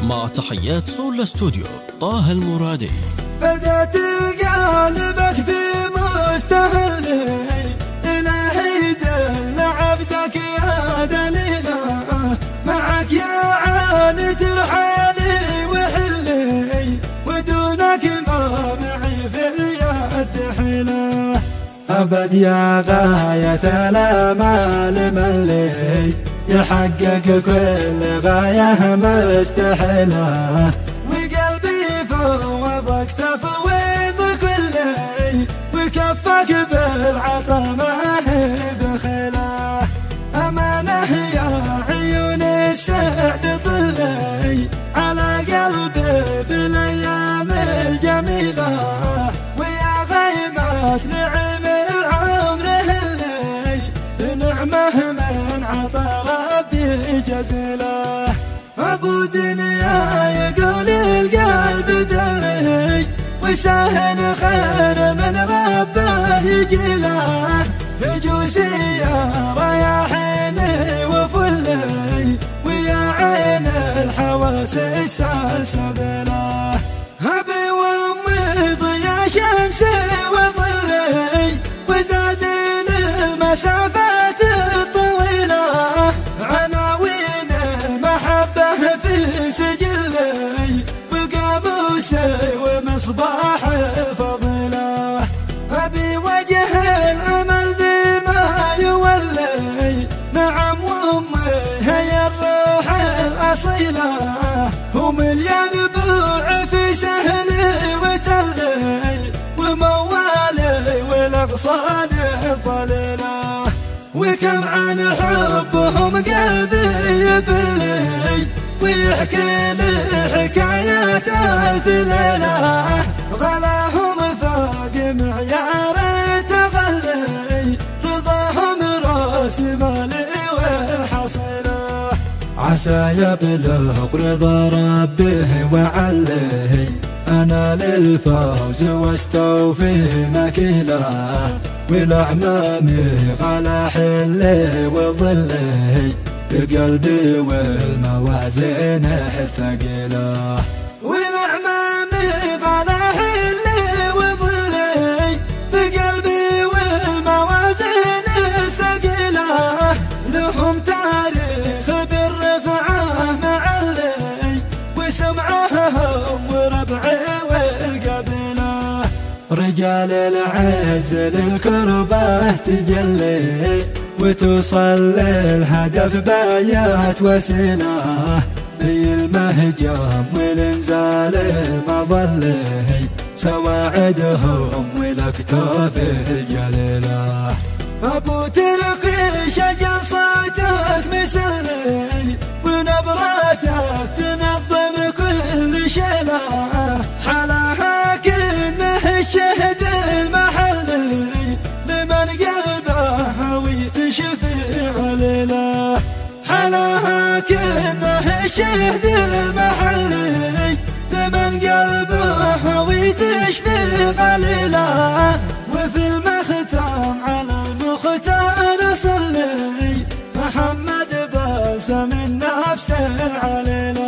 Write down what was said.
مع تحيات سولا استوديو طه المرادي. بدأت القلب في مستهلي إلهي دل عبدك يا دليله، معك يا عاني ترحالي وحلي ودونك ما معي في اليد حيله. أبد يا غاية الآمال من لي يحقق كل غاية مستحيلة، وقلبي فوضك تفويض كلي وكفك بالعطا ما هي بخيله. أمانة يا عيون السعد طلي على قلبي بالأيام الجميلة، ويا غيمات نعم العمر هلي بنعمه من عطا ربي جزيله. أبو دنيا يقول القلب دلي وساهن خير من ربه يجيله، هجوسي يا رياحيني وفلي ويا عين الحواس السلسبيله. أبي وأمي ضيا شمسي وظلي وزاد المسافات الطويلة، عناوين المحبة في سجلي وقاموسي ومصباح الفضيلة. أبي وجه الأمل ذي ما يولي، نعم وأمي هي الروح الأصيلة، ومليان بوع في سهلي وتلي وموالي والأغصان الظليلة. وكم عن حبهم قلبي يقول لي ويحكي لي حكايات ألف ليلة، غلاهم فاق معيار تغلي رضاهم راس مالي والحصيلة. عسى يبلغ رضا ربه وعليه أنا للفوز واستوفي مكيله، والأعمامي غلا حلي وظلي بقلبي والموازين الثقيلة. والأعمامي غلا حلي وظلي بقلبي والموازين الثقيلة، لهم تاريخ بالرفعة معلي وسمعهم وربعي والقبيلة. رجال العز للكربة تجلي وتوصل للهدف بايات وسيلة، ذي المهجم والانزال المظلي سواعدهم والاكتاف الجليلة. أبو تركي شجر صوتك مسلي ونبراتك تنظم كل شيلة، حلاها كأنه الشهد المحلي لمن قلبه ويتشفي عليله. حلاها كأنه الشهد المحلي لمن قلبه ويتشفي عليله. وفي المختام على المختار صلي محمد بلسم النفس العليله.